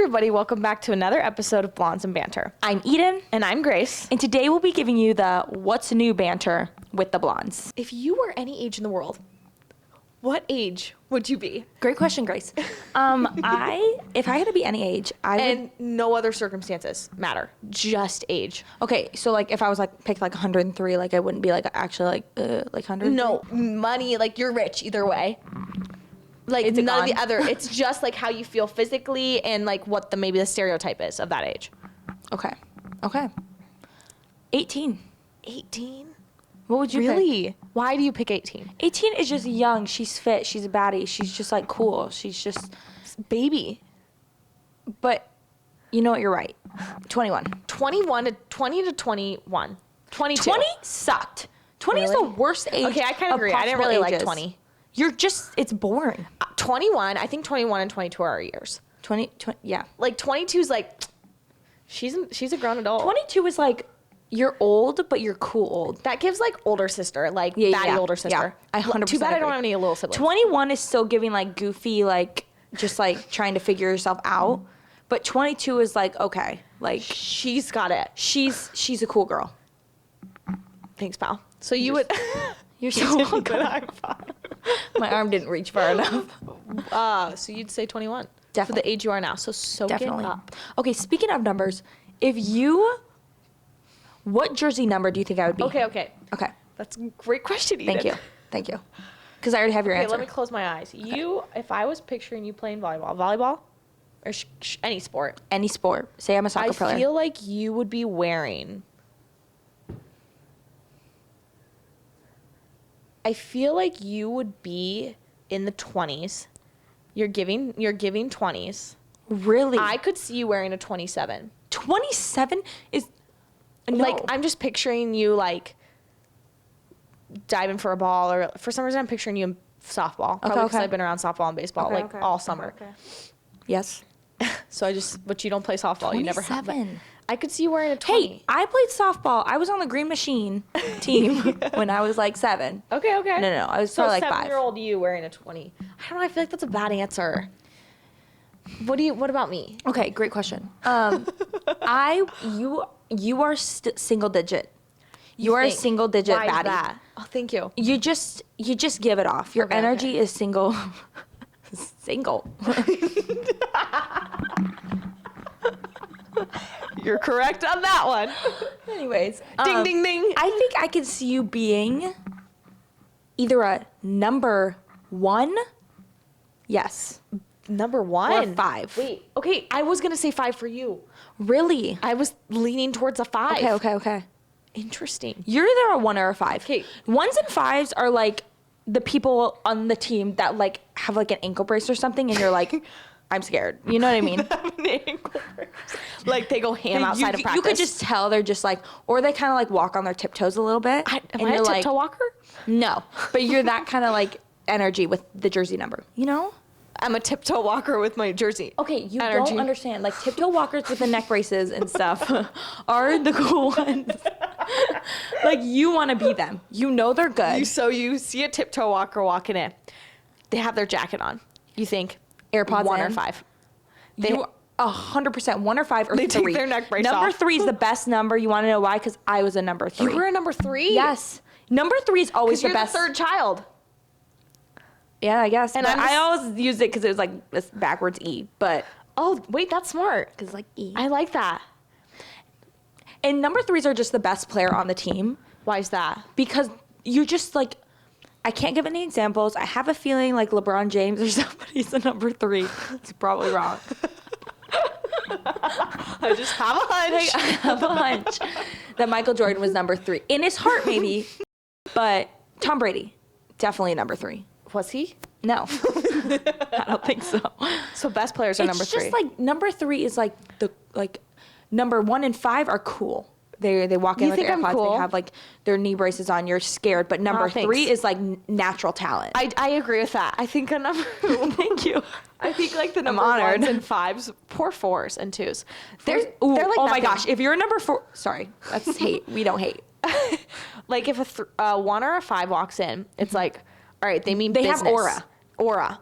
everybody. Welcome back to another episode of Blondes and Banter. I'm Eden. And I'm Grace. And today we'll be giving you the What's New banter with the blondes. If you were any age in the world, what age would you be? Great question, Grace. If I had to be any age, And no other circumstances matter. Just age. Okay, so like if I was like picked like 103, like I wouldn't be like actually like 100. No, money, like you're rich either way. Like Is it none of gone? the other. It's just like how you feel physically and like what maybe the stereotype is of that age. Okay. 18. 18? What would you pick? Really? Why do you pick 18? 18 is just young. She's fit. She's a baddie. She's just like cool. She's just, Baby. but you know what? You're right. 21. 20 to 21. 22. 20 sucked. 20 is the Really? worst age. Okay, I kind of of agree. I didn't really possible like ages. 20. You're just, it's boring. 21, I think 21 and 22 are our years. 20, yeah. Like 22 is like, she's a grown adult. 22 is like, you're old, but you're cool old. That gives like older sister, like Yeah, baddie yeah, older sister. yeah. I 100% Too bad I don't agree. have any little siblings. 21 is still giving like goofy, like just like trying to figure yourself out. But 22 is like, okay, like She's got it. she's a cool girl. Thanks, pal. So you would. You're so welcome. My arm didn't reach far enough. So you'd say 21. Definitely. For the age you are now. So soak Definitely. it up. Okay, speaking of numbers, what jersey number do you think I would be? Okay. Okay. That's a great question, Eden. Thank you. Because I already have your Okay, answer. let me close my eyes. You, if I was picturing you playing volleyball, or any sport, Any sport. Say I'm a soccer I player. feel like you would be wearing. I feel like you would be in the 20s. You're giving 20s. Really? I could see you wearing a 27. 27 is no. Like I'm just picturing you like diving for a ball, or for some reason I'm picturing you in softball. Probably because okay. I've been around softball and baseball Okay, like okay. all summer. Okay. Yes. So but you don't play softball. You never have. But 27. I could see you wearing a 20. Hey, I played softball. I was on the Green Machine team when I was like 7. Okay. No, I was So probably like 5. 7-year-old you wearing a 20. I don't know. I feel like that's a bad answer. What about me? Okay, great question. You are single digit. You are a think? single digit Why is baddie. that? Oh, thank you. You just give it off. Your Okay, energy is single. Single. You're correct on that one. Anyways, Ding, ding, ding. I think I could see you being either a number 1, yes, Number 1. or 5. Wait. Okay. I was gonna say 5 for you. Really? I was leaning towards a 5. Okay. Interesting. You're either a 1 or a 5. Okay. 1s and 5s are like the people on the team that like have like an ankle brace or something, and you're like, I'm scared. You know what I mean? Like they go ham outside of practice. You could just tell they're just like, or they kind of like walk on their tiptoes a little bit. Am and I a you're tiptoe like, walker? no, but you're that kind of like energy with the jersey number, you know? I'm a tiptoe walker with my jersey. Okay, you Energy. don't understand. Like tiptoe walkers with the neck braces and stuff are the cool ones. Like you want to be them. You know they're good. You see a tiptoe walker walking in. They have their jacket on. You think AirPods 1 or in. 5? You 100% 1 or 5 or They 3. take their neck brace Number off. 3 is the best number. You want to know why? Because I was a number 3. You were a number 3? Yes. Number 3 is always Because the you're best. the third child. Yeah, I guess. And But I'm I just- always used it because it was like this backwards E. But Oh, wait, that's smart. because like E. I like that. And number 3s are just the best player on the team Why is that? because you're just like, I can't give any examples. I have a feeling like LeBron James or somebody's a number 3. It's probably wrong. I just have a hunch. I have a hunch that Michael Jordan was number 3 in his heart, maybe. But Tom Brady, definitely number 3. Was he? No, I don't think so. So best players are number 3. It's just like number 3 is like number 1 and 5 are cool. They walk in You with think their I'm AirPods. cool? They have like their knee braces on. You're scared, but number Oh, thanks. 3 is like natural talent. I agree with that. I think a number. Thank you. I think like the number honored. 1s and 5s, poor 4s and 2s. They're They're ooh, like oh my nothing. gosh! If you're a number 4, sorry, that's hate. We don't hate. Like if a 1 or a 5 walks in, it's like, all right, they mean They have business. aura. Aura.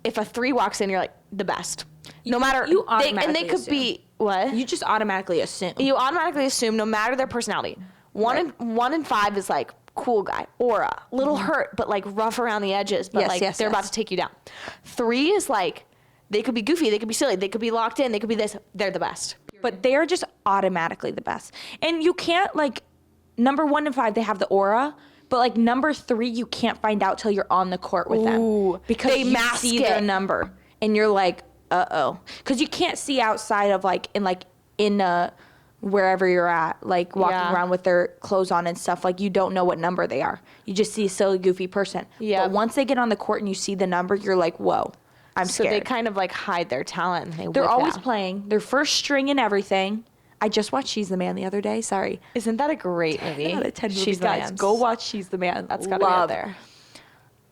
If a 3 walks in, you're like the best. No matter you and they automatically could assume. be what? You just automatically assume. You automatically assume no matter their personality. One in five is like cool guy, aura, little hurt, but like rough around the edges, but Yes, like yes, they're about yes. to take you down. 3 is like they could be goofy, they could be silly, they could be locked in, they could be this. They're the best. But they are just automatically the best. And you can't like number 1 and 5 they have the aura, but like number 3 you can't find out till you're on the court with Ooh, them because they you mask see their it. number and you're like, uh-oh, because you can't see outside of like in wherever you're at, like walking Yeah. around with their clothes on and stuff. Like you don't know what number they are. You just see a silly, goofy person. Yeah. But once they get on the court and you see the number, you're like, whoa, I'm So scared. they kind of like hide their talent. And They're whip always out. playing. They're first string and everything. I just watched She's the Man the other day. Sorry. Isn't that a great movie? 10 out of 10 movies, She's the guys. Man. Go watch She's the Man. That's gotta be Love. up there.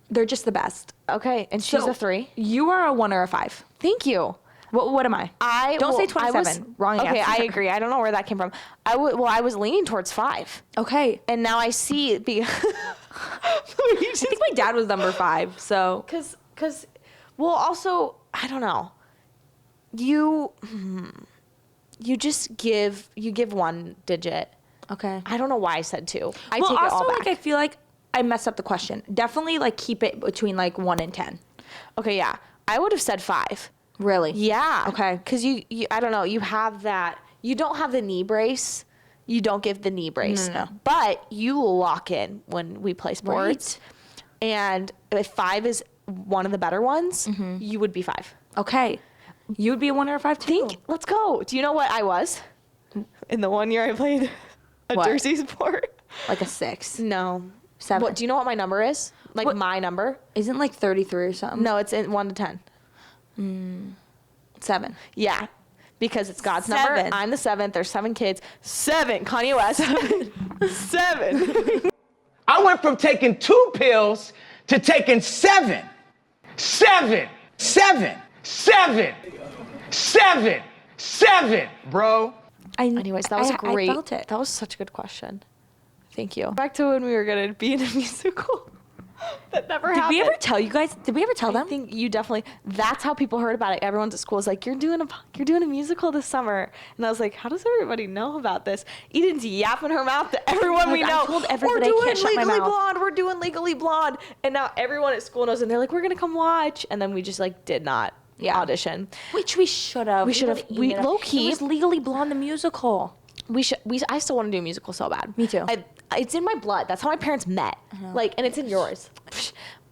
They're just the best. Okay, and she's So, a 3. You are a 1 or a 5. Thank you. What am I? Don't say 27. Wrong Okay, answer. I agree. I don't know where that came from. I was leaning towards 5, Okay. and now I see it be. I think my dad was number 5. So Cause, well, also I don't know. You just give 1 digit. okay. I don't know why I said 2. I Well, take it also all back. like I feel like I messed up the question. Definitely like keep it between like 1 and 10. Okay, yeah, I would have said 5. Really? Yeah. Okay. Because you, I don't know, you have that. You don't have the knee brace. You don't give the knee brace. No. But you lock in when we play sports. And if 5 is one of the better ones, you would be 5. Okay. You would be a 1 or a 5 too. Let's go. Do you know what I was? In the 1 year I played a What? jersey sport? Like a 6. No. 7. What? Do you know what my number is? Like What? my number? Isn't like 33 or something? No, it's in 1 to 10. 7. Yeah. Because it's God's 7. number. I'm the 7th. There's 7 kids. 7. Kanye West. 7. I went from taking 2 pills to taking 7. 7. 7. 7. 7. 7. Bro. Anyways, that was a great. I felt it. That was such a good question. Thank you. Back to when we were gonna be in a musical. That never Did happened. we ever tell you guys? Did we ever tell I them? think you definitely. That's how people heard about it. Everyone's at school was like, "You're doing a musical this summer," and I was like, "How does everybody know about this?" Eden's yapping her mouth to everyone Like, we I know. told everybody I we're doing can't shut my Legally mouth." Blonde. We're doing Legally Blonde, and now everyone at school knows, and they're like, "We're gonna come watch," and then we just like did not audition. Which we should have. We should have- would've we- emailed. low-key- It was Legally Blonde the musical. I still want to do a musical so bad. Me too. It's in my blood. That's how my parents met. Like, and it's in yours.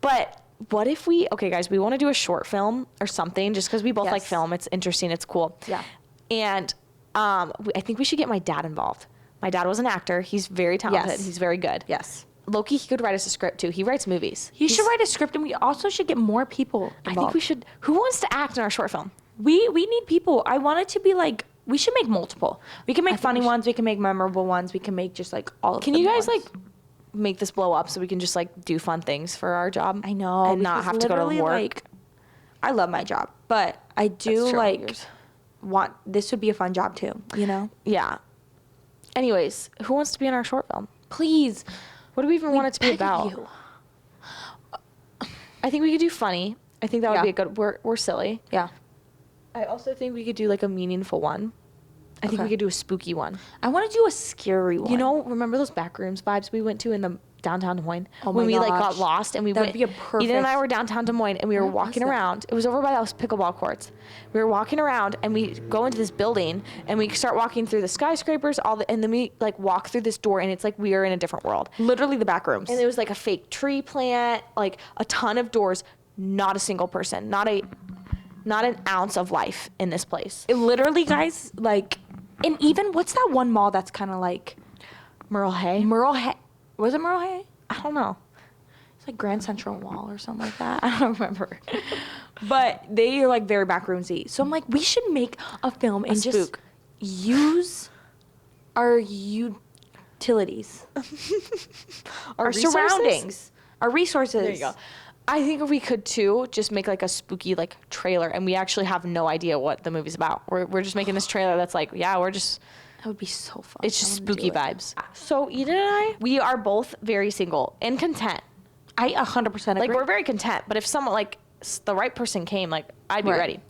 But what if okay, guys, we want to do a short film or something just because we both like Yes. film. It's interesting. It's cool. Yeah. And I think we should get my dad involved. My dad was an actor. He's very talented. Yes. He's very good. Yes. Loki, he could write us a script too. He writes movies. He should write a script, and we also should get more people involved. I think we should. Who wants to act in our short film? We need people. I want it to be like we should make multiple. We can make think funny we should. ones. We can make memorable ones. We can make just like all of Can them you guys ones. like make this blow up so we can just like do fun things for our job? I know, and not because have to go to literally, work. Like, I love my job, but I do That's true. like Yours. want this would be a fun job too. You know, Yeah. Anyways, who wants to be in our short film? please. What do we even want it to be beg about? you. I think we could do funny. I think that would Yeah. be a good. We're silly. Yeah, I also think we could do like a meaningful one. I think we Okay. could do a spooky one. I want to do a scary one. You know, remember those backrooms vibes we went to in the downtown Des Moines Oh when my we like got gosh. lost and we That'd went. be a Eden and I perfect- were downtown Des Moines and we were Where was walking that? around. It was over by those pickleball courts. We were walking around and we go into this building and we start walking through the skyscrapers, and then we like walk through this door and it's like we are in a different world. literally the back rooms. And there was like a fake tree plant, like a ton of doors, not a single person, not an ounce of life in this place. It literally, guys, like, and even what's that one mall that's kind of like Merle Hay? Merle Hay? Was it Merle Hay? I don't know. It's like Grand Central Mall or something like that. I don't remember. But they are like very backroomsy. So I'm like, we should make a film and just spook. use our utilities, our resources? surroundings, our resources. There you go. I think if we could too, just make like a spooky like trailer, and we actually have no idea what the movie's about. We're just making this trailer that's like, yeah, we're just. That would be so fun. It's just I wanna spooky do it. vibes. So Eden and I, we are both very single and content. I 100% agree. Like we're very content. But if someone like the right person came, like I'd be Right. ready.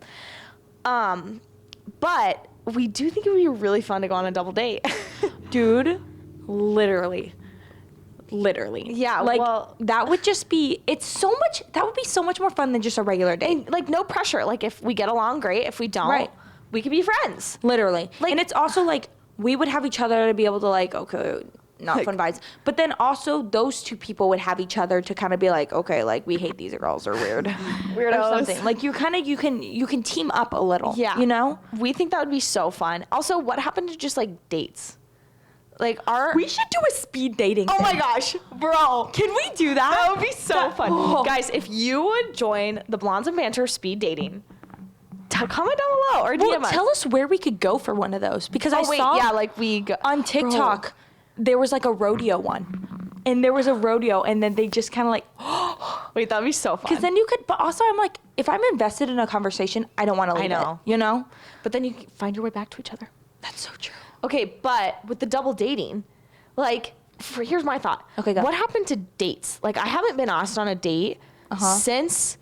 But we do think it would be really fun to go on a double date. Dude, literally. Yeah, Like, well- that would just be, that would be so much more fun than just a regular date. And, like, no pressure. Like, if we get along, great. If we don't, Right. we could be friends. Literally. Like- And it's also like, we would have each other to be able to like, okay, not Like- fun vibes. But then also those two people would have each other to kind of be like, okay, like we hate these girls or weird. Weirdos. Or something. Like you can team up a little. Yeah. You know? We think that would be so fun. Also, what happened to just, like, dates? Like, We should do a speed dating. Oh my thing. gosh, bro. Can we do that? That would be so That- fun. Oh. Guys, if you would join the Blondes and Banter speed dating, comment down below or Well, DM us. tell us where we could go for one of those because I Oh, wait, saw yeah, like we go on TikTok there was like a rodeo one, and there was a rodeo, and then they just kind of like Wait, that'd be so fun. because then you could. But also, I'm like, if I'm invested in a conversation, I don't want to leave know. it. You know? but then you can find your way back to each other. That's so true. Okay, but with the double dating, like, here's my thought. Okay, go. What happened to dates? Like, I haven't been asked on a date since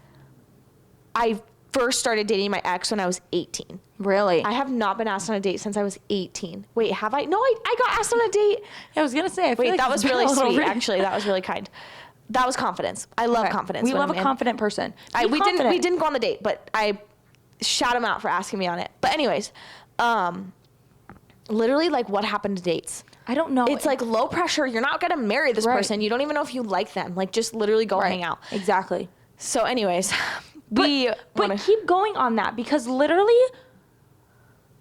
I first started dating my ex when I was 18. Really? I have not been asked on a date since I was 18. Wait, have I? No, I got asked on a date. I was gonna say. I feel Wait, like that it's was been a really little sweet. re- Actually, that was really kind. That was confidence. I love Okay. confidence. We when love a man- confident person. Be We confident. didn't go on the date, but I shout him out for asking me on it. But anyways, literally, like, what happened to dates? I don't know. It's like low pressure. You're not gonna marry this Right. person. You don't even know if you like them. Like, just literally go Right. hang out. Exactly. So, anyways, we But wanna- keep going on that because literally,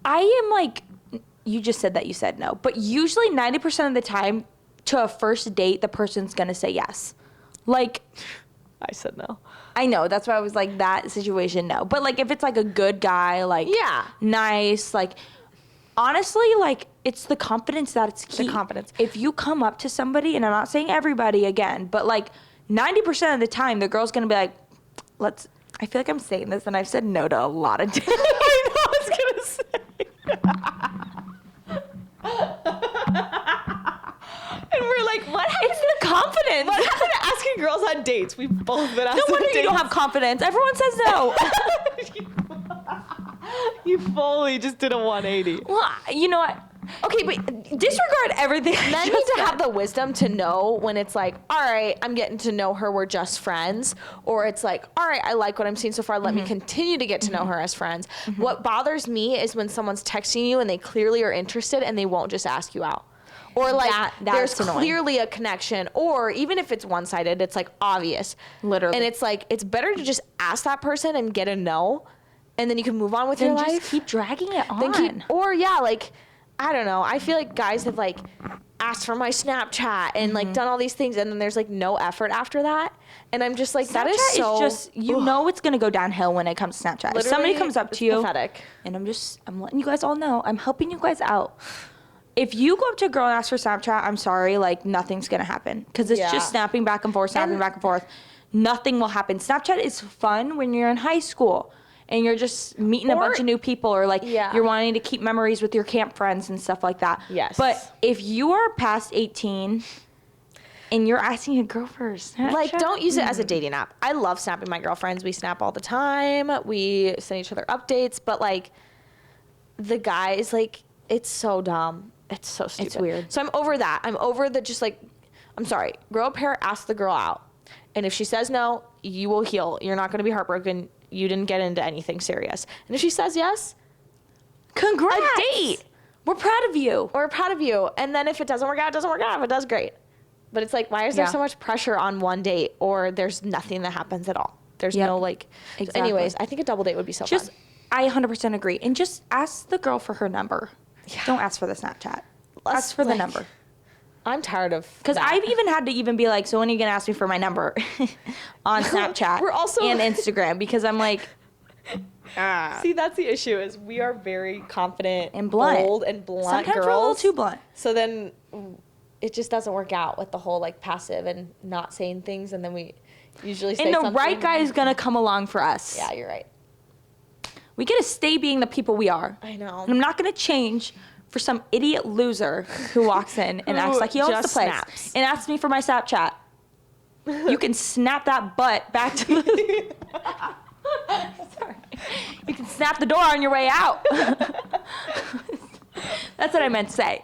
I am like, you just said that you said no, but usually 90% of the time to a first date, the person's gonna say yes. Like, I said no. I know that's why I was like that situation no, but like if it's like a good guy, like Yeah. nice, like honestly, like it's the confidence that's key. confidence. If you come up to somebody, and I'm not saying everybody again, but like 90% of the time, the girl's gonna be like, let's. I feel like I'm saying this, and I've said no to a lot of dates. I know I was gonna say. And we're like, what happened? It's the confidence. What happened to asking girls on dates? We've both been asked No on wonder dates. you don't have confidence. Everyone says no. You fully just did a 180. Well, you know what? Okay, but disregard everything. I Men just need to said. have the wisdom to know when it's like, all right, I'm getting to know her, we're just friends. Or it's like, all right, I like what I'm seeing so far, let me continue to get to know her as friends. What bothers me is when someone's texting you and they clearly are interested and they won't just ask you out. Or like, there's that's annoying. clearly a connection. Or even if it's one-sided, it's like obvious. Literally. And it's like, it's better to just ask that person and get a no. And then you can move on with Then your just life. keep dragging it on. Then keep, or yeah, like, I don't know. I feel like guys have like asked for my Snapchat and like done all these things, and then there's like no effort after that. And I'm just like, that is Snapchat so. just you know it's gonna go downhill when it comes to Snapchat. If somebody Literally, comes up it's to you, pathetic. and I'm letting you guys all know, I'm helping you guys out. If you go up to a girl and ask for Snapchat, I'm sorry, like nothing's gonna happen because it's Yeah. just snapping back and forth, snapping And- back and forth. Nothing will happen. Snapchat is fun when you're in high school and you're just meeting a Or- bunch of new people, or like Yeah. you're wanting to keep memories with your camp friends and stuff like that. Yes. But if you are past 18 and you're asking a girl for a Snapchat, Like, don't use it as a dating app. I love snapping my girlfriends. We snap all the time. We send each other updates. But like, the guys, like, it's so dumb. It's so stupid. weird. So I'm over that. I'm over the just like, I'm sorry. Grow a pair, ask the girl out. And if she says no, you will heal. You're not going to be heartbroken. You didn't get into anything serious. And if she says yes, Congrats. a date. We're proud of you. We're proud of you. And then if it doesn't work out, it doesn't work out. If it does, great. But it's like, why is there Yeah. so much pressure on one date, or there's nothing that happens at all? There's Yep. no like. Exactly. Anyways, I think a double date would be so Just, fun. I 100% agree. And just ask the girl for her number. Don't ask for the Snapchat. Ask for the like, number. I'm tired of. Because that. I've even had to even be like, so when are you going to ask me for my number on Snapchat We're also- and Instagram? Because I'm like, See, that's the issue. Is we are very confident and blunt. bold and blunt Sometimes girls. we're a little too blunt. So then, it just doesn't work out with the whole like passive and not saying things, and then we usually say And the something. right guy is going to come along for us. Yeah, you're right. We got to stay being the people we are. I know. And I'm not going to change for some idiot loser who walks in and Who acts like he owns the just place snaps. and asks me for my Snapchat. You can snap that butt back to the... Sorry. You can snap the door on your way out. That's what I meant to say.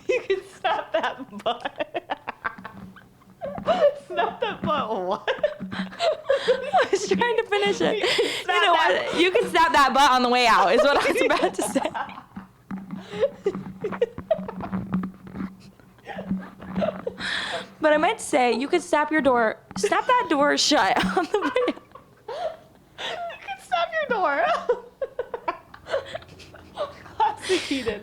You can snap that butt. Snap that butt what? I was trying to finish it. You know what? You can snap that butt on the way out is what I was about to say. But I meant to say you could snap that door shut on the way out. You can snap your door. Classic Eden.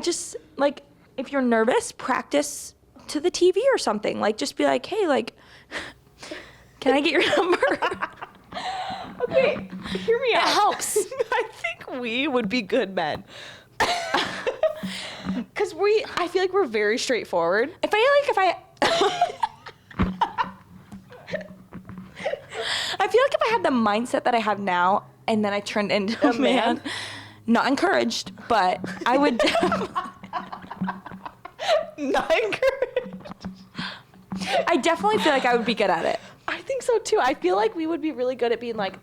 Just like if you're nervous, practice to the TV or something. Like just be like, hey, like, can I get your number? Okay, hear me out. It helps. I think we would be good men. Because I feel like we're very straightforward. I feel like if I had the mindset that I have now and then I turned into a man, not encouraged, but I would Not encouraged. I definitely feel like I would be good at it. I think so too. I feel like we would be really good at being like,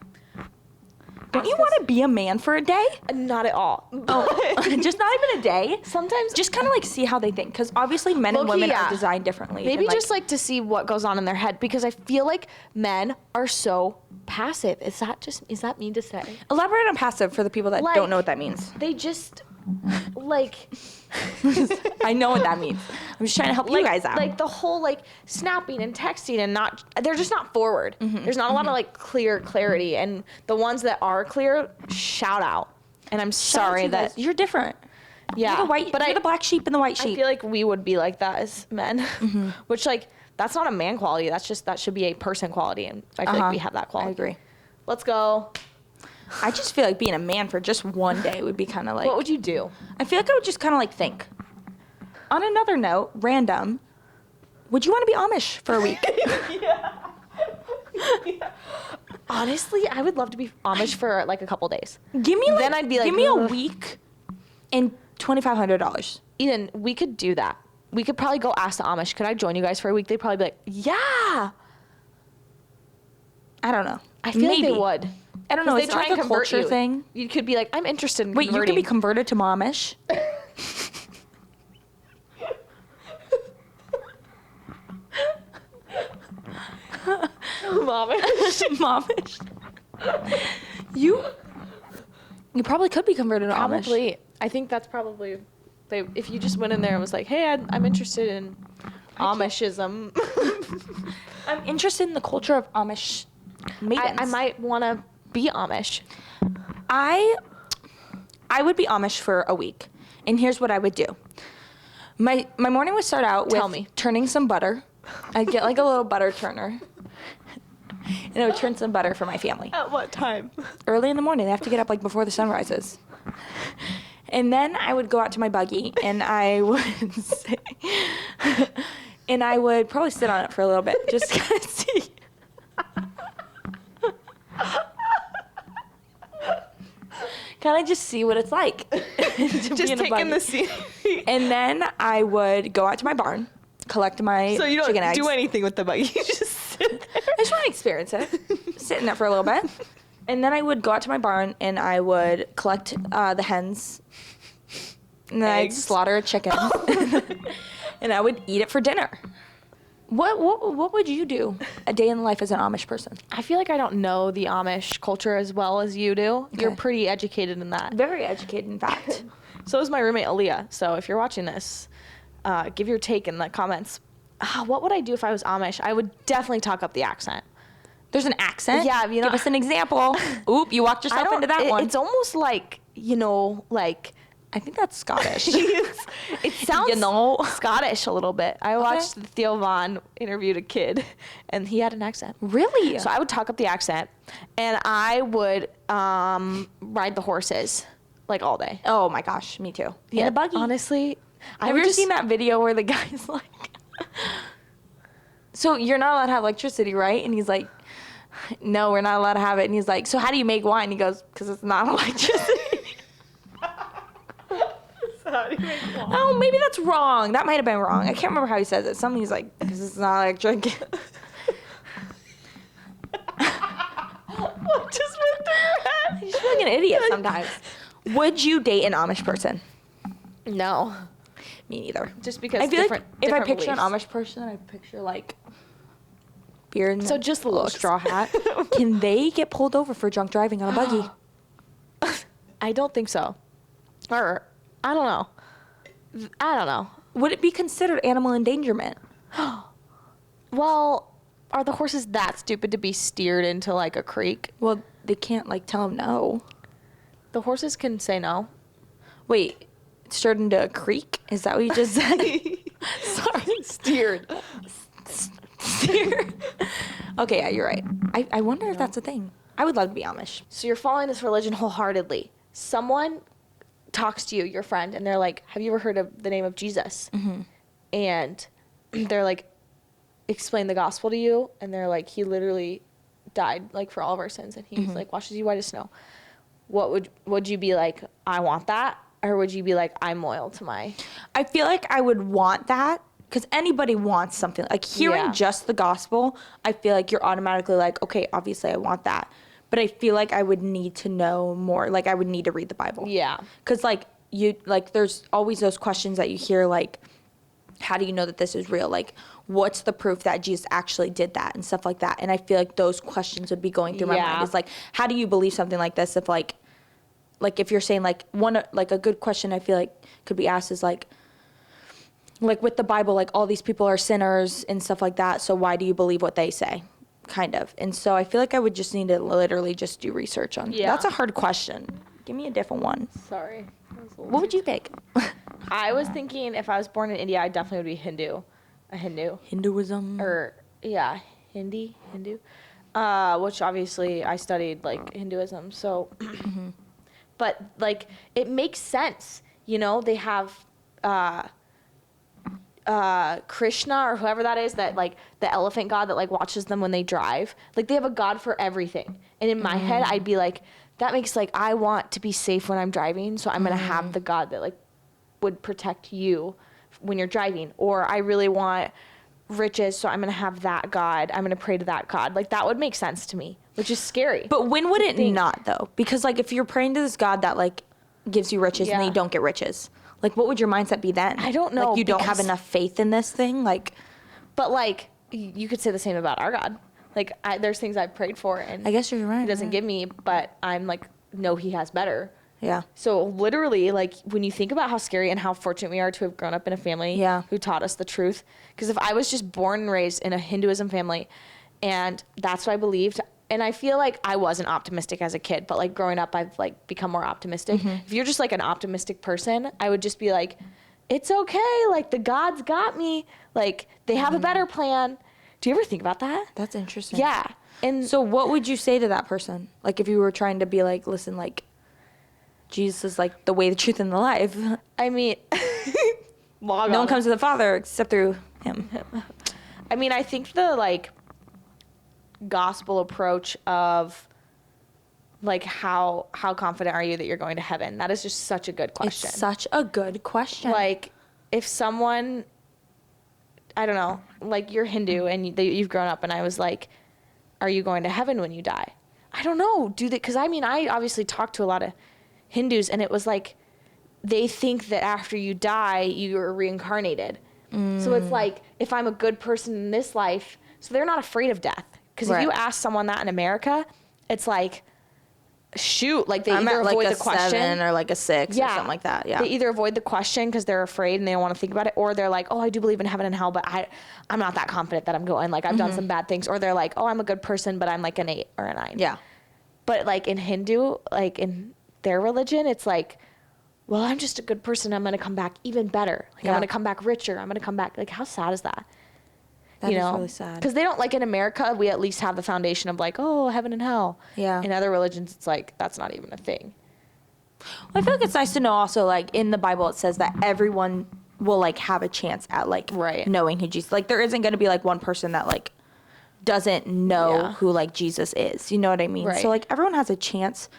Don't you want to be a man for a day? not at all. Just not even a day? Sometimes Just kind of like see how they think, because obviously men and Low-key, women yeah. are designed differently. maybe and, just like to see what goes on in their head, because I feel like men are so passive. Is that mean to say? elaborate on passive for the people that Like- don't know what that means. They just like I know what that means. I'm just trying to help you guys out. Like the whole like snapping and texting and they're just not forward. There's not a lot of like clear clarity, and the ones that are clear, shout out. And I'm Shout out to sorry you guys. that you're different. yeah. You're the white, but you're the black sheep and the white I sheep. feel like we would be like that as men, which like that's not a man quality. That should be a person quality, and I feel like we have that quality. I agree. Let's go. I just feel like being a man for just one day would be kind of like. What would you do? I feel like I would just kind of like think. On another note, random. Would you want to be Amish for a week? Honestly, I would love to be Amish for like a couple days. Give me like, Then I'd be like, give me a "Ugh." week and $2,500. Eden, we could do that. We could probably go ask the Amish, could I join you guys for a week? They'd probably be like, yeah. I don't know. I feel like they would. I don't know. 'Cause Is they it like a convert culture you. thing? You could be like, I'm interested in Wait, you converting. can be converted to Amish? Amish. Amish. You probably could be converted to Amish. Probably. I think that's probably, if you just went in there and was like, hey, I'm interested in Amishism. I'm interested in the culture of Amish maidens. I might want to be Amish. I would be Amish for a week, and here's what I would do. My morning would start out with Tell me. turning some butter. I'd get like a little butter turner, and I would turn some butter for my family. At what time? Early in the morning, they have to get up like before the sun rises. And then I would go out to my buggy, and I would and I would probably sit on it for a little bit, just kind of see. Kind of just see what it's like. to be Just in a taking buggy. the scene. And then I would go out to my barn, collect my So you don't chicken eggs. do anything with the buggy. You just sit there. I just want to experience it. Sit in it for a little bit. And then I would go out to my barn and I would collect the hens. And then I'd Eggs. slaughter a chicken. And I would eat it for dinner. What would you do a day in the life as an Amish person? I feel like I don't know the Amish culture as well as you do. You're Okay. pretty educated in that. Very educated, in fact. So is my roommate Aaliyah. So if you're watching this, give your take in the comments. What would I do if I was Amish? I would definitely talk up the accent. There's an accent. Yeah, you know- Give us an example. Oop, you walked yourself into that one. It's almost like, like I think that's Scottish. it sounds You know. Scottish a little bit. I watched the Theo Von interviewed a kid, and he had an accent. Really? So I would talk up the accent, and I would ride the horses like all day. Oh my gosh, me too. In a buggy. Honestly, I Have would you ever just seen that video where the guy's like, so you're not allowed to have electricity, right? And he's like, no, we're not allowed to have it. And he's like, so how do you make wine? He goes, because it's not electricity. Oh, maybe that's wrong. That might have been wrong. I can't remember how he says it. Something he's like, because it's not electric. What just went through your head? I just sometimes. Would you date an Amish person? No. Me neither. Just because I feel like different, if I different picture beliefs. an Amish person, I picture like beard and So just the a little looks. straw hat. Can they get pulled over for drunk driving on a buggy? I don't think so. Or, I don't know. Would it be considered animal endangerment? Well, are the horses that stupid to be steered into like a creek? Well, they can't like tell them no. The horses can say no. Wait, steered into a creek? Is that what you just said? Sorry, steered. Steer. Okay, yeah, you're right. I wonder if that's a thing. I would love to be Amish. So you're following this religion wholeheartedly. Someone talks to you, your friend, and they're like, have you ever heard of the name of Jesus? Mm-hmm. And they're like, explain the gospel to you. And they're like, he literally died like for all of our sins. And he's like, washes you white as snow. What would you be like, I want that? Or would you be like, I'm loyal to my... I feel like I would want that because anybody wants something. Like hearing Yeah. just the gospel, I feel like you're automatically like, okay, obviously I want that. But I feel like I would need to know more. Like I would need to read the Bible. Yeah. Because there's always those questions that you hear like, how do you know that this is real? Like, what's the proof that Jesus actually did that and stuff like that? And I feel like those questions would be going through my Yeah. mind. It's like, how do you believe something like this if like if you're saying like a good question I feel like could be asked is like with the Bible, like all these people are sinners and stuff like that. So why do you believe what they say? Kind of. And so I feel like I would just need to literally just do research on. Yeah. That's a hard question. Give me a different one. Sorry. What would you pick? I was thinking if I was born in India, I definitely would be Hindu. A Hindu. Hinduism. Or, yeah, Hindu. Which obviously I studied, like, Hinduism, so. But, like, it makes sense. You know, they have Krishna or whoever that is, that, like, the elephant god that, like, watches them when they drive. Like, they have a god for everything. And in my head, I'd be like, that makes, like, I want to be safe when I'm driving, so I'm going to have the god that, like, would protect you when you're driving. Or I really want riches, so I'm going to have that god. I'm going to pray to that god. Like, that would make sense to me, which is scary. But when would it not though? Because like if you're praying to this God that like gives you riches and then Yeah. you don't get riches, like what would your mindset be then? I don't know, Like you don't have because- enough faith in this thing. Like But, like, you could say the same about our God. Like, there's things I've prayed for, and I guess you're right. he doesn't give me, but I'm like, no, he has better. Yeah. So literally, like, when you think about how scary and how fortunate we are to have grown up in a family Yeah. who taught us the truth, because if I was just born and raised in a Hinduism family, and that's what I believed, and I feel like I wasn't optimistic as a kid, but like growing up, I've like become more optimistic. If you're just like an optimistic person, I would just be like, it's okay, like the gods got me, like they have a better plan. Do you ever think about that? That's interesting. Yeah. And So what would you say to that person? Like if you were trying to be like, listen, like Jesus is like the way, the truth, and the life. I mean, No one comes to the Father except through him. I mean, I think the like gospel approach of like how confident are you that you're going to heaven? That is just such a good question. It's such a good question. Like if someone, I don't know, like you're Hindu and you've grown up, and I was like, are you going to heaven when you die? I don't know. Because I mean, I obviously talked to a lot of Hindus, and it was like they think that after you die, you're reincarnated. So it's like if I'm a good person in this life, so they're not afraid of death. Because if Right. you ask someone that in America, it's like, shoot, like they I'm either at like avoid a the question 7 or like a 6 or something like that. Yeah. they either avoid the question because they're afraid and they don't want to think about it, or they're like, oh, I do believe in heaven and hell, but I'm not that confident that I'm going. Like, I've done some bad things. Or they're like, oh, I'm a good person, but I'm like an 8 or a 9. Yeah. But like in Hindu, like in their religion, it's like, well, I'm just a good person. I'm going to come back even better. Like, Yeah. I'm going to come back richer. I'm going to come back. Like, how sad is that? That is really sad. Because they don't, like in America, we at least have the foundation of like, oh, heaven and hell. Yeah. In other religions, it's like, that's not even a thing. I feel like it's nice to know also, like, in the Bible, it says that everyone will, like, have a chance at, like, Right. knowing who Jesus, like, there isn't going to be, like, one person that, like, doesn't know Yeah. who, like, Jesus is. You know what I mean? Right. So, like, everyone has a chance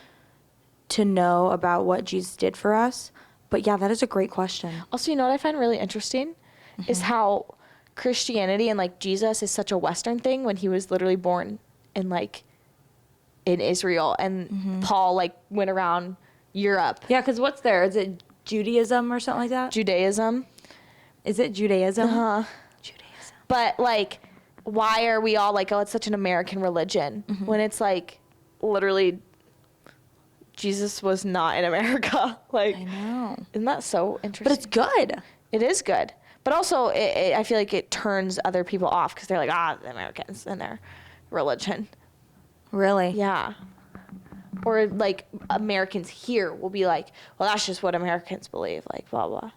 to know about what Jesus did for us. But, yeah, that is a great question. Also, you know what I find really interesting is how Christianity and like Jesus is such a Western thing when he was literally born in like in Israel, and Paul like went around Europe, Yeah, because what's there? Is it Judaism or something like that? Judaism. Is it Judaism? Uh-huh. Judaism. But like, why are we all like, oh, it's such an American religion when it's like literally Jesus was not in America. Like, I know. isn't that so But interesting? it's good. It is good. But also, I feel like it turns other people off because they're like, the Americans and their religion. Really? Yeah. Or like Americans here will be like, well, that's just what Americans believe. Like, blah, blah.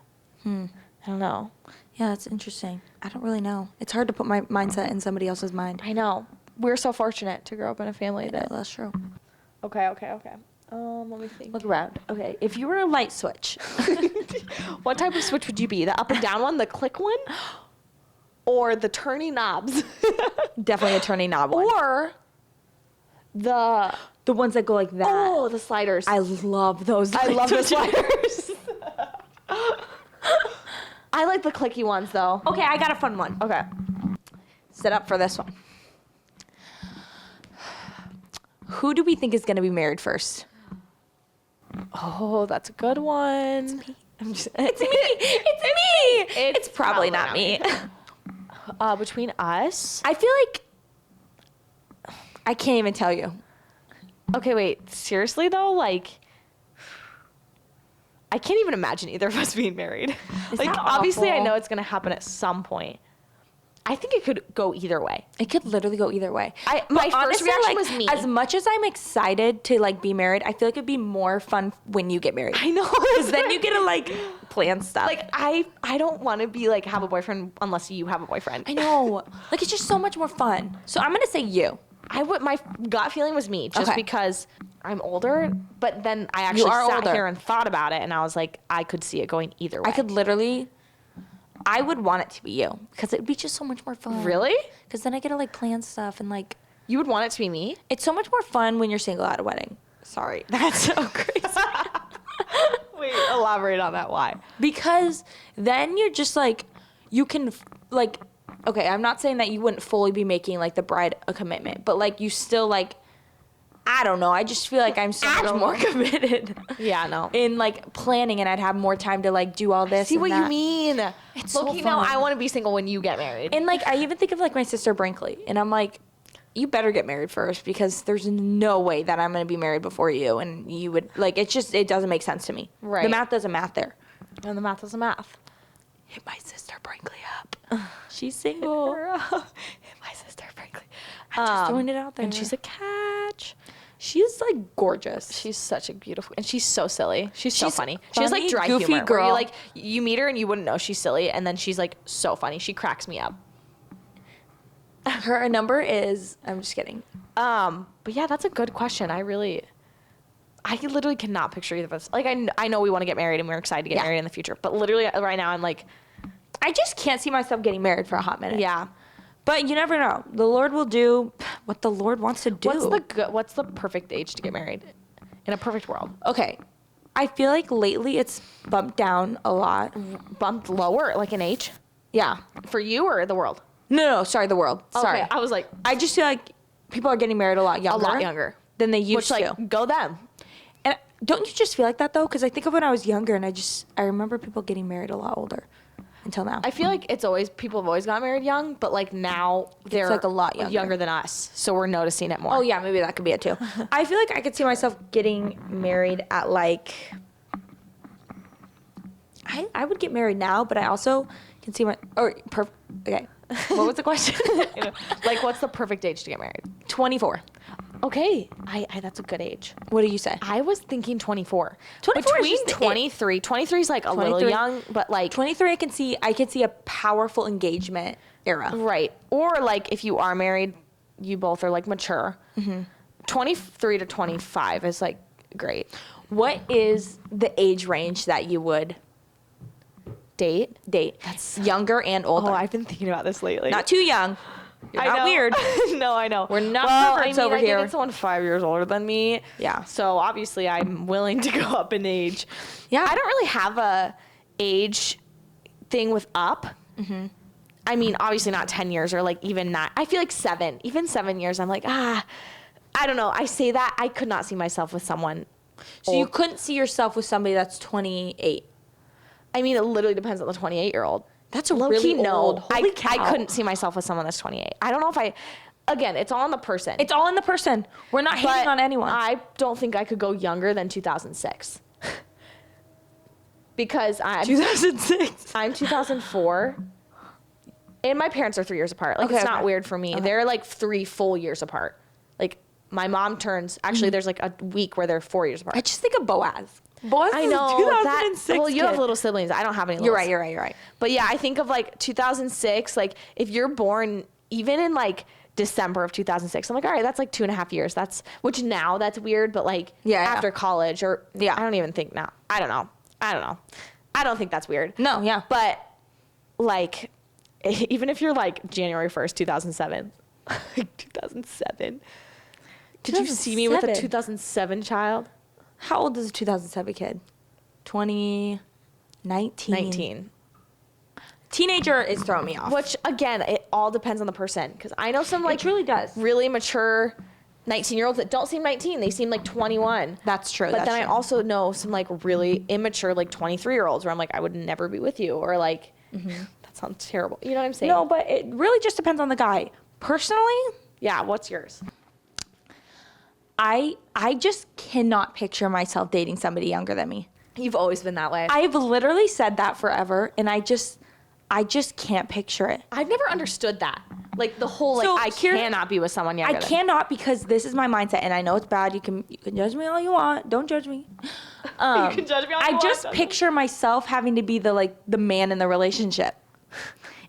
I don't know. Yeah, that's interesting. I don't really know. It's hard to put my mindset in somebody else's mind. I know. We're so fortunate to grow up in a family Yeah, that. that's true. Okay. Let me think. Look around. Okay, if you were a light switch, What type of switch would you be? The up and down one, the click one, or the turning knobs, definitely a turning knob one. or the The ones that go like that. the sliders. I love those. I light love the switches. sliders. I like the clicky ones though. Okay, I got a fun one. Okay. Set up for this one. Who do we think is going to be married first? Oh, that's a good one. I'm just, It's me. It's me. It's probably not me. Between us. I feel like I can't even tell you. Okay, wait. Seriously though, like, I can't even imagine either of us being married. Is Like, that obviously, I awful? know it's gonna happen at some point. I think it could go either way. It could literally go either way. My But first reaction was me. As much as I'm excited to like be married, I feel like it'd be more fun when you get married. I know. Because then you get to like plan stuff. Like, I don't want to be like have a boyfriend unless you have a boyfriend. I know. Like it's just so much more fun. So I'm gonna say you. My gut feeling was me, just Okay. because I'm older. But then I actually are sat older. here and thought about it, and I was like, I could see it going either way. I would want it to be you because it'd be just so much more fun. Really? Because then I get to like plan stuff and like You would want it to be me? it's so much more fun when you're single at a wedding. Sorry, that's so crazy. Wait, elaborate on that. Why? Because then you're just like you can like okay, I'm not saying that you wouldn't fully be making like the bride a commitment, but like you still like I don't know. I just feel like I'm so much more committed. Yeah, no. In like planning, and I'd have more time to like do all this. See and what that. you mean. It's so Look, now fun. I want to be single when you get married. And like I even think of like my sister Brinkley, and I'm like, you better get married first because there's no way that I'm gonna be married before you, and you would like it doesn't make sense to me. Right. The math doesn't math there. And the math is a math. Hit my sister Brinkley up. She's single. My sister, frankly. I'm just throwing it out there. And she's a catch. she's like gorgeous. She's such a beautiful, and she's so silly. She's so She's funny. She has like funny, dry goofy humor. Where girl. you like you meet her and you wouldn't know she's silly, and then she's like so funny. She cracks me up. Her number is. I'm just kidding. But yeah, that's a good question. I literally cannot picture either of us. Like I know we want to get married and we're excited to get Yeah. married in the future, but literally right now I'm like, I just can't see myself getting married for a hot minute. yeah. But you never know. The Lord will do what the Lord wants to do. What's the perfect age to get married in a perfect world? Okay. I feel like lately it's bumped down a lot. Bumped lower, like an age, Yeah. for you or the world? No, sorry, the world. Sorry. Okay, I was like I just feel like people are getting married a lot younger. Than they used which to. like go them. And don't you just feel like that though? Because I think of when I was younger and I remember people getting married a lot older until now. I feel like people have always got married young, but like now they're like a lot younger. than us, so we're noticing it more. Oh yeah, maybe that could be it too. I feel like I could see myself getting married at like I would get married now, but I also can see okay. What was the question? Like, what's the perfect age to get married? 24. Okay, I that's a good age. What do you say? I was thinking 24. 24 is Between just the 23. 23 is like a little 23. young, but like 23 I could see a powerful engagement era. right. Or like if you are married, you both are like mature. 23 to 25 is like great. What is the age range that you would Date. That's younger and older. Oh, I've been thinking about this lately. Not too young. You're I not know. weird. No, I know. We're not I perverts mean, over I here. dated someone 5 years older than me. Yeah. So obviously, I'm willing to go up in age. Yeah. I don't really have a age thing with up. I mean, obviously not 10 years or like even not. I feel like 7. Even 7 years, I'm like, I don't know. I say that I could not see myself with someone So you old. couldn't see yourself with somebody that's 28. I mean, it literally depends on the 28-year-old. That's Low-key, really no. old. Holy I cow. couldn't see myself with someone that's 28. I don't know if again, it's all on the person. It's all in the person. We're not But hating on anyone. I don't think I could go younger than 2006. Because 2006. I'm 2004. And my parents are 3 years apart. Like, Okay, it's not okay. weird for me. Okay. They're like 3 full years apart. Like, my mom turns, actually, there's like a week where they're 4 years apart. I just think of Boaz. Boaz I is know a that. 2006 Well, you have kid. little siblings. I don't have any. You're littles. right. You're right. But yeah, I think of like 2006. Like, if you're born even in like December of 2006, I'm like, all right, that's like 2.5 years. Which now that's weird, but like Yeah, yeah. after college or Yeah. I don't even think now. I don't know. I don't think that's weird. No, yeah. But like, even if you're like January 1st, 2007, 2007. Could you see me with a 2007? 2007 child? How old is a 2007 kid? 2019. 19. Teenager is throwing me off. Which again, it all depends on the person. Because I know some like it truly does. really mature 19-year-olds that don't seem 19. They seem like 21. That's true. But that's then I true. also know some like really immature like 23-year-olds where I'm like, I would never be with you. Or like, that sounds terrible. You know what I'm saying? No, but it really just depends on the guy. Personally, Yeah. What's yours? I just cannot picture myself dating somebody younger than me. You've always been that way. I've literally said that forever, and I just can't picture it. I've never understood that. Like the whole like So I here- cannot be with someone younger. I cannot because this is my mindset, and I know it's bad. You can judge me all you want. Don't judge me. You can judge me all you I want, just don't picture myself having to be the man in the relationship,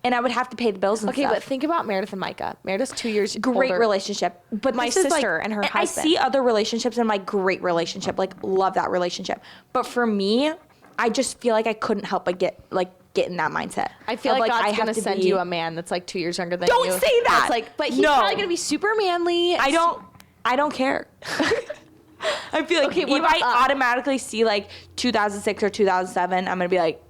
and I would have to pay the bills and Okay, stuff. but think about Meredith and Micah. Meredith's 2 years Great older. relationship, but My this is, like- sister and her I husband. see other relationships and my great relationship, like love that relationship. But for me, I just feel like I couldn't help but get in that mindset. I feel of, like God's I have gonna to send be- you a man that's like 2 years younger than Don't you. say that! That's like, but he's No. probably gonna be super manly. I don't care. I feel like Okay, what if I about, automatically see like 2006 or 2007, I'm gonna be like,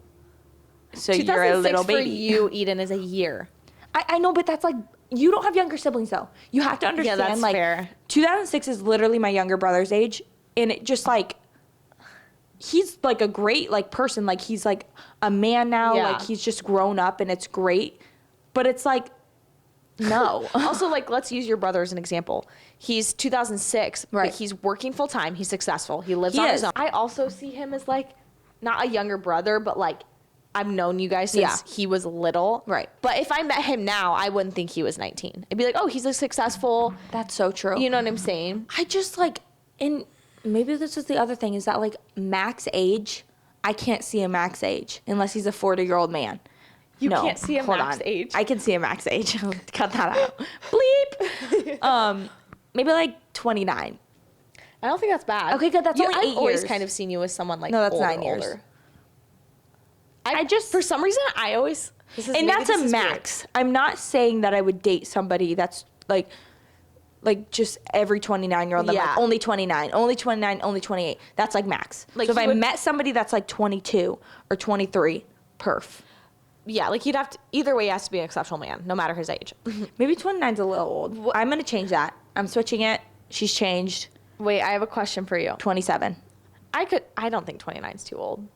so you're a 2006 little for baby. you, Eden, is a year. I know, but that's like you don't have younger siblings though. You have to understand. that's like fair. 2006 is literally my younger brother's age, and it just like he's like a great like person. Like he's like a man now. Yeah. Like he's just grown up, and it's great. But it's like no. Also, like, let's use your brother as an example. He's 2006, Right. but he's working full time. He's successful. He lives He on is. his own. I also see him as like not a younger brother, but like I've known you guys since Yeah. he was little. Right. But if I met him now, I wouldn't think he was 19. I'd be like, oh, he's a successful. That's so true. You know what I'm saying? I just like, and maybe this is the other thing is that like max age, I can't see a max age unless he's a 40-year-old man. You can't see a hold max on. age? I can see a max age. Cut that out. Bleep. Maybe like 29. I don't think that's bad. Okay, good. That's only I've 8 always years. kind of seen you as someone like No, that's older, 9 years. older. I just for some reason I always And that's a max. I'm not saying that I would date somebody that's like just every 29-year-old. I'm Yeah. like only 29, only 29, only 28. That's like max. Like, so if he I would- met somebody that's like 22 or 23, perf. Yeah, like you'd have to either way. He has to be an exceptional man, no matter his age. Maybe 29's a little old. I'm gonna change that. I'm switching it. She's changed. Wait, I have a question for you. 27. I don't think 29 is too old.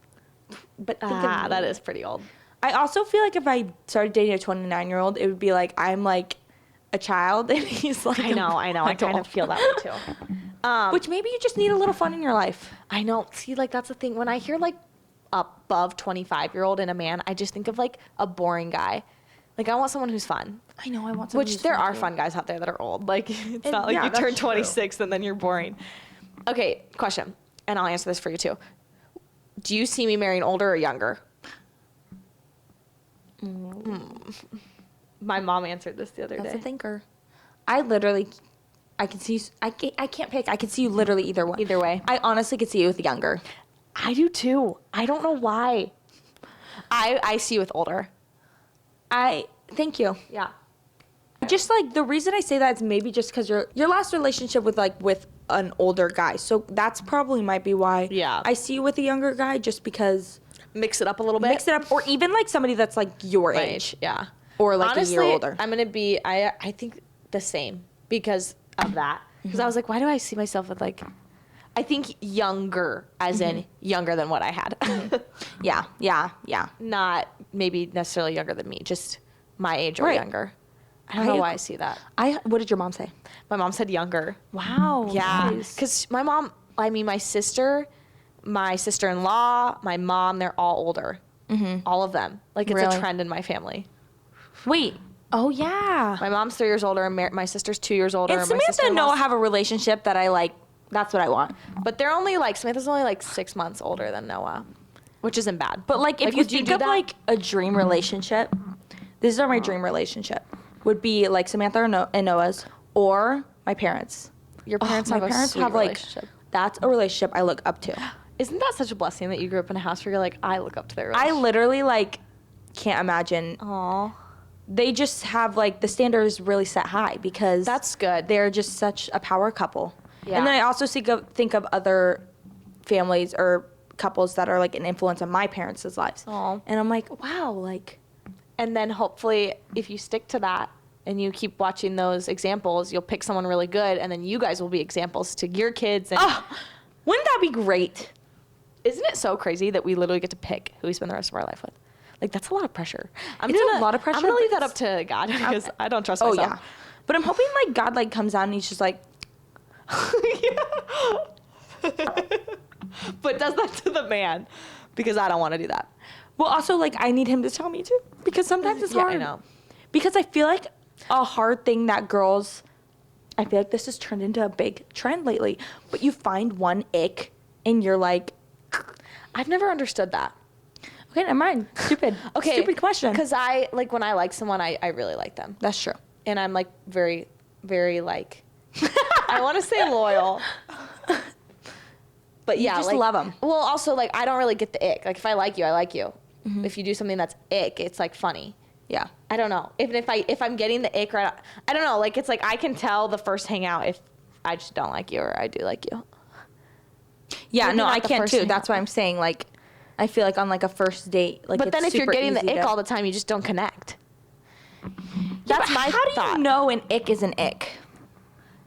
But think Ah, of that me. is pretty old. I also feel like if I started dating a 29-year-old, it would be like I'm like a child and he's like I know. I kind of adult. feel that way too. Which maybe you just need a little fun in your life. I know. See, like that's the thing. When I hear like above 25-year-old in a man, I just think of like a boring guy. Like I want someone who's fun. I know. I want someone Which who's there fun, are too. fun guys out there that are old. Like it's And not like yeah, you that's turn true. 26 and then you're boring. Okay, question, and I'll answer this for you too. Do you see me marrying older or younger? My mom answered this the other That's day. a thinker. I can see. I can't pick. I can see you literally either way. Either way. I honestly could see you with younger. I do too. I don't know why. I see you with older. Thank you. Yeah. Just like the reason I say that is maybe just because your last relationship with an older guy, so that's probably might be why. Yeah. I see you with a younger guy just because Mix it up a little bit. mix it up, or even like somebody that's like your My age. Yeah. Or, like, a honestly, year older. I'm gonna be. I think the same because of that. Because I was like, why do I see myself with like? I think younger, as in younger than what I had. Yeah. Not maybe necessarily younger than me, just my age or Right. younger. I don't know why I see that. What did your mom say? My mom said younger. Wow. Yeah, nice. because my sister, my sister-in-law, my mom, they're all older. All of them. Like, it's Really? a trend in my family. Wait. Oh, yeah. My mom's 3 years older, and my sister's 2 years older. And my Samantha and sister-in-law's- Noah have a relationship that I like. That's what I want. But they're only like, Samantha's only like 6 months older than Noah, which isn't bad. But like, if you would think do of that? like a dream relationship, this is my dream relationship. Would be like Samantha and Noah's, or my parents. Your parents my have parents a sweet have like relationship. that's a relationship I look up to. Isn't that such a blessing that you grew up in a house where you're like, I look up to their I relationship? literally like can't imagine. Aw. They just have like the standards really set high because That's good. They're just such a power couple. Yeah. And then I also think of other families or couples that are like an influence on my parents' lives. Aw. And I'm like, wow, like And then hopefully, if you stick to that and you keep watching those examples, you'll pick someone really good, and then you guys will be examples to your kids. And wouldn't that be great? isn't it so crazy that we literally get to pick who we spend the rest of our life with? Like, that's a lot of pressure. It is a lot of pressure, I'm gonna leave but that up to God because I don't trust Oh myself. yeah. But I'm hoping like God like comes down and he's just like, But does that to the man because I don't want to do that. well, also like I need him to tell me too because sometimes it's Yeah, hard. I know. Because I feel like a hard thing that girls, I feel like this has turned into a big trend lately. But you find one ick and you're like, I've never understood that. okay, never mind. Stupid. Okay, Stupid question. Because I like when I like someone, I really like them, That's true. and I'm like very, very like. I want to say loyal. But yeah, just like, love 'em. Well, also like I don't really get the ick. Like if I like you, I like you. If you do something that's ick, it's like funny. Yeah. I don't know. Even if I'm getting the ick right, I don't know. Like it's like I can tell the first hangout if I just don't like you or I do like you. Yeah, Maybe no, not I the can't first too. thing. That's why I'm saying like, I feel like on like a first date, like But it's then if you're super getting the easy ick to- all the time, you just don't connect. Yeah, That's but my how do thought. you know an ick is an ick?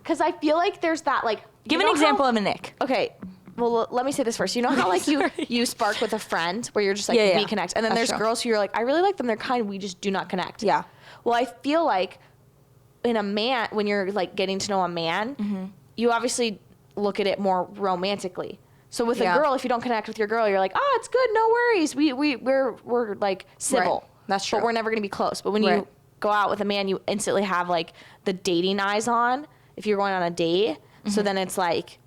Because I feel like there's that like. Give you an know example how- of an ick. Okay. Well, let me say this first. You know how like Sorry. you spark with a friend where you're just like Yeah, we yeah. connect, and then That's there's true. girls who you're like I really like them, they're kind, we just do not connect. Yeah. Well, I feel like in a man when you're like getting to know a man, Mm-hmm. you obviously look at it more romantically. So with Yeah. a girl, if you don't connect with your girl, you're like, oh, it's good, no worries. We're like civil. Right. That's true. But we're never gonna be close. But when Right. you go out with a man, you instantly have like the dating eyes on if you're going on a date. Mm-hmm. So then it's like,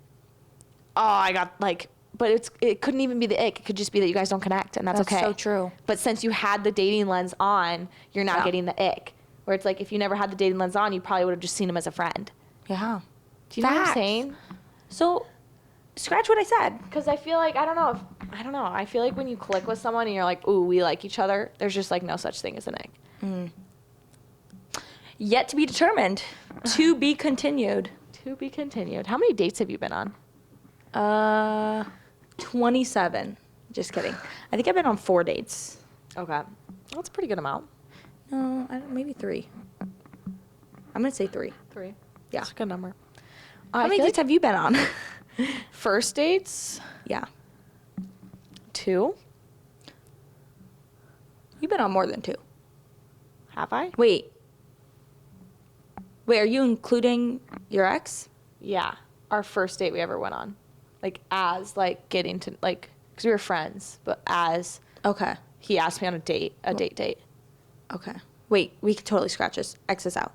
oh, I got like, but it couldn't even be the ick. It could just be that you guys don't connect, and that's That's okay. so true. But since you had the dating lens on, you're not Yeah. getting the ick. Where it's like if you never had the dating lens on, you probably would have just seen him as a friend. Yeah. Do you know what I'm Facts. saying? So, scratch what I said. Because I feel like I don't know. I feel like when you click with someone and you're like, ooh, we like each other. There's just like no such thing as an ick. Yet to be determined. To be continued. To be continued. How many dates have you been on? 27. Just kidding. I think I've been on 4 dates. Okay, that's a pretty good amount. No, maybe 3. I'm gonna say 3. 3. Yeah. That's a good number. How many dates have you been on? First dates? Yeah. 2. You've been on more than 2. Have I? Wait, are you including your ex? Yeah. Our first date we ever went on. Like as like getting to like because we were friends, but as Okay. he asked me on a date. Okay. Wait, we could totally scratch this. X this out.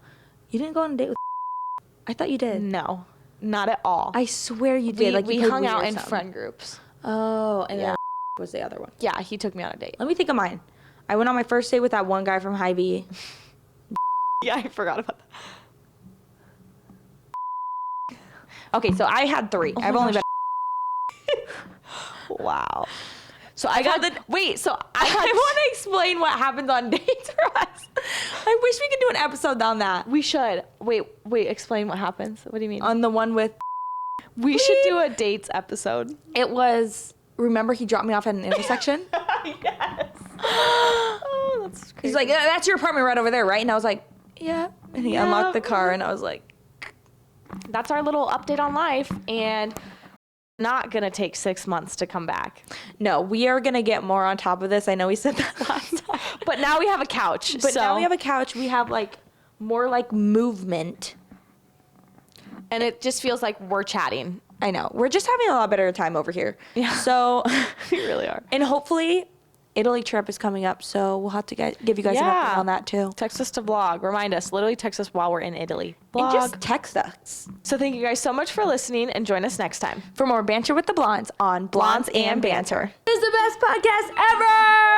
You didn't go on a date with I thought you did. No, not at all. I swear you did. we you played hung Wii out or in something. friend groups. Oh, and Yeah. then was the other one. Yeah, he took me on a date. Let me think of mine. I went on my first date with that one guy from Hy-Vee. Yeah, I forgot about that. Okay, so I had 3. Oh I've my only been. Wow. So I got had- the- wait. So I want to explain what happens on dates for us. I wish we could do an episode on that. we should wait. Explain what happens. What do you mean? On the one with. we should do a dates episode. It was. Remember, he dropped me off at an intersection. Yes. Oh, that's crazy. He's like, "That's your apartment right over there, right?" And I was like, "Yeah." And he unlocked the Yeah. car, and I was like, that's our little update on life, and not going to take 6 months to come back. No, we are going to get more on top of this. I know we said that last time. But now we have a couch. But now we have a couch. We have like more like movement. And it just feels like we're chatting. I know. We're just having a lot better time over here. Yeah. So We really are. and hopefully Italy trip is coming up, so we'll have to give you guys an update on that too. Text us to vlog. Remind us. Literally text us while we're in Italy. And Vlog. just text us. So thank you guys so much for listening, and join us next time. For more banter with the blondes on Blondes and Banter. This is the best podcast ever!